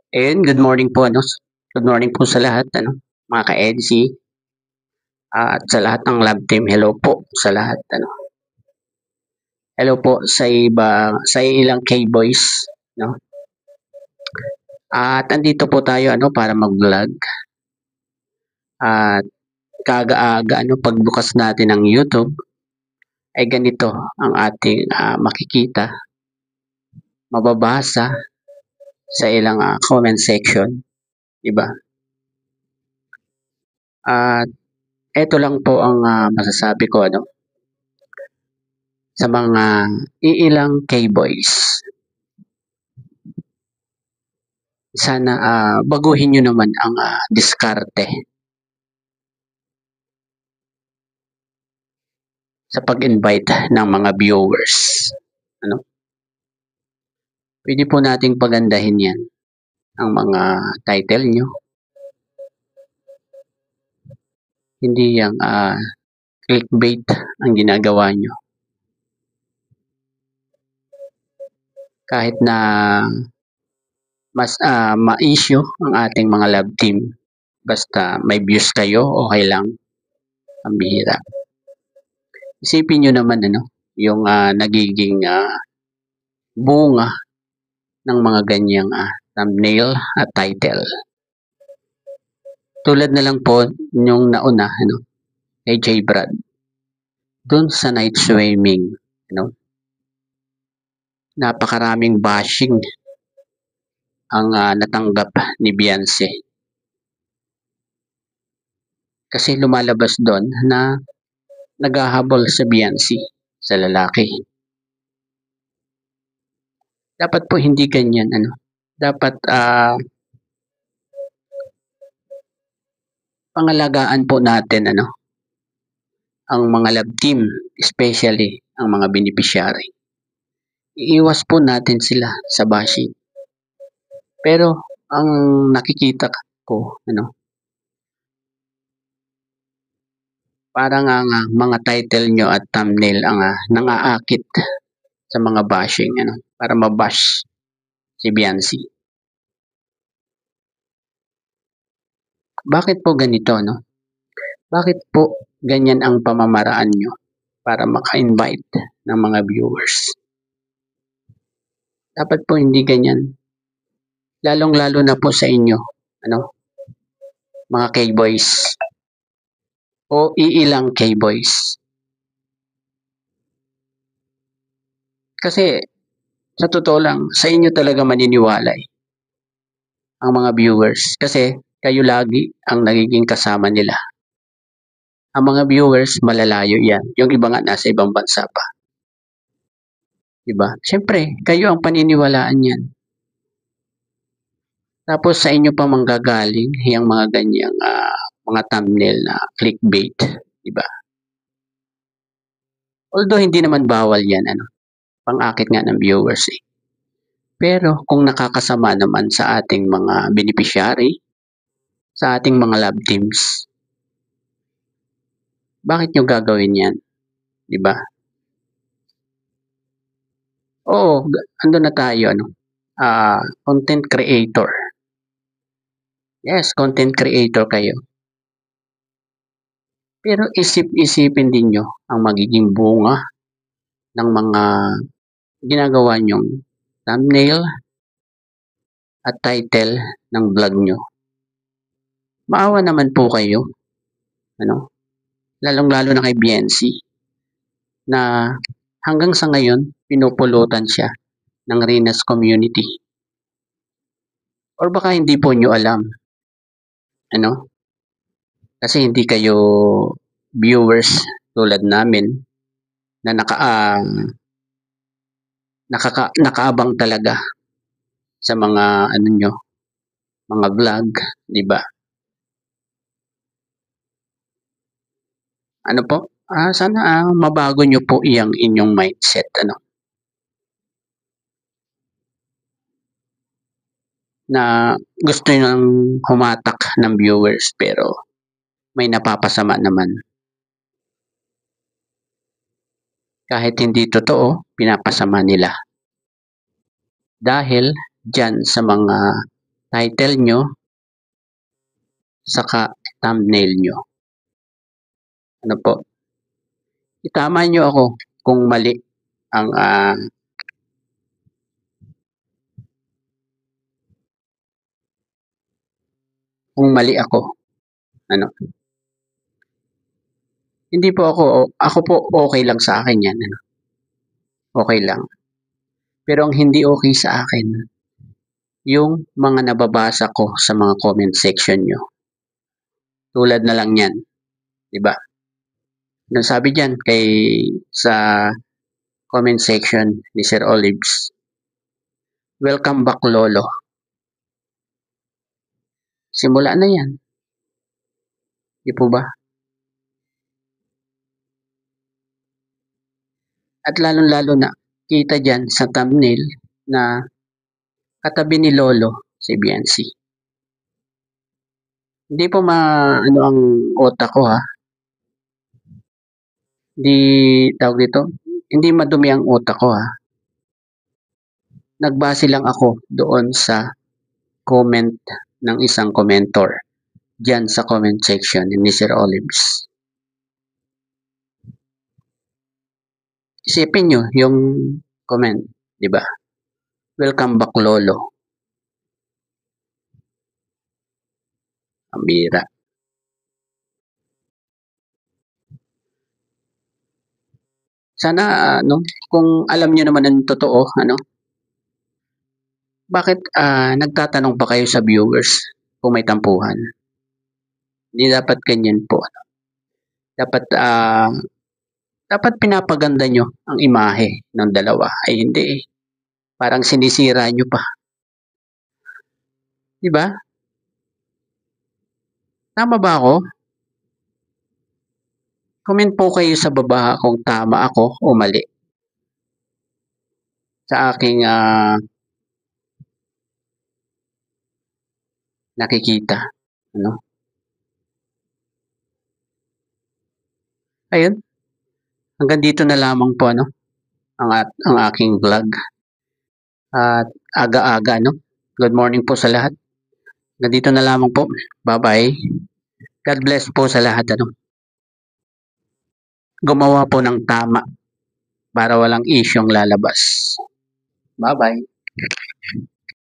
Ayun, good morning po, ano. Good morning po sa lahat, ano, mga ka-EDSI, at sa lahat ng lab team. Hello po sa lahat, ano. Hello po sa ilang K-boys, no. At andito po tayo, ano, para mag-vlog. At kaga-aga, ano, pagbukas natin ng YouTube, ay ganito ang ating makikita, mababasa sa ilang comment section, di ba? At eto lang po ang masasabi ko, ano, sa mga iilang K-boys. Sana baguhin nyo naman ang diskarte sa pag-invite ng mga viewers. Ano? Pwede po nating pagandahin yan ang mga title nyo. Hindi yung clickbait ang ginagawa nyo. Kahit na mas ma-issue ang ating mga lab team, basta may views kayo, okay lang. Ang bihira. Isipin nyo naman, ano, yung nagiging bunga ng mga ganyang thumbnail at title. Tulad na lang po yung nauna, ano, kay J. Brad. Doon sa night swimming, ano, napakaraming bashing ang natanggap ni Beyonce. Kasi lumalabas doon na naghahabol sa Beyonce sa lalaki. Dapat po hindi ganyan, ano. Dapat pangalagaan po natin, ano, ang mga love team, especially ang mga beneficiary. Iiwas po natin sila sa bashing. Pero ang nakikita ko, ano, parang ang mga title nyo at thumbnail ang nang-aakit sa mga bashing, ano, para mabash si Beyonce. Bakit po ganito, no? Bakit po ganyan ang pamamaraan nyo para maka-invite ng mga viewers? Dapat po hindi ganyan. Lalong-lalo na po sa inyo, ano, mga K-boys o iilang K-boys. Kasi sa totoo lang, sa inyo talaga maniniwala ang mga viewers kasi kayo lagi ang nagiging kasama nila. Ang mga viewers malalayo yan. Yung iba nga nasa ibang bansa pa. Diba? Siyempre, kayo ang paniniwalaan yan. Tapos sa inyo pa manggagaling yung mga ganyang mga thumbnail na clickbait. Diba? Although hindi naman bawal yan, ano, pang-akit nga ng viewers eh. Pero kung nakakasama naman sa ating mga beneficiary, sa ating mga lab teams, bakit nyo gagawin yan? Diba? Oo, ando na tayo, ano, content creator. Yes, content creator kayo. Pero isip-isipin din nyo ang magiging bunga ng mga ginagawa nyong thumbnail at title ng vlog nyo. Maawa naman po kayo, ano, lalong-lalo na kay Beyonce, na hanggang sa ngayon, pinupulutan siya ng Rinas community. Or baka hindi po nyo alam, ano, kasi hindi kayo viewers tulad namin na nakaabang talaga sa mga ano nyo, mga vlog, di ba? Ano po? Sana mabago nyo po iyang inyong mindset, ano. Na gusto nang humatak ng viewers pero may napapasama naman. Kahit hindi totoo, pinapasama nila. Dahil dyan sa mga title nyo, saka thumbnail nyo. Ano po? Itama nyo ako kung mali ang kung mali ako. Ano? Hindi po ako po okay lang sa akin yan. Ano? Okay lang. Pero ang hindi okay sa akin, yung mga nababasa ko sa mga comment section nyo. Tulad na lang yan. Diba? Nung sabi dyan sa comment section ni Sir Olives, welcome back Lolo. Simula na yan. Di po ba? At lalong-lalo na, kita dyan sa thumbnail na katabi ni Lolo si Biancy. Hindi po ano ang otak ko ha. Tawag dito, hindi madumi ang utak ko ha. Nagbase lang ako doon sa comment ng isang commentor dyan sa comment section ni Sir Olives. Isipin nyo yung comment, di ba? Welcome back Lolo. Ang bira. Sana kung alam niyo naman ang totoo, bakit nagtatanong pa kayo sa viewers kung may tampuhan? Hindi dapat ganyan po. Dapat pinapaganda nyo ang imahe ng dalawa. Ay hindi eh. Parang sinisira nyo pa. Di ba? Tama ba ako? Comment po kayo sa baba kung tama ako o mali. Sa aking nakikita. Ayun. Hanggang dito na lamang po ang aking vlog. At aga-aga Good morning po sa lahat. Hanggang dito na lamang po. Bye-bye. God bless po sa lahat Gumawa po ng tama para walang isyong lalabas. Bye-bye.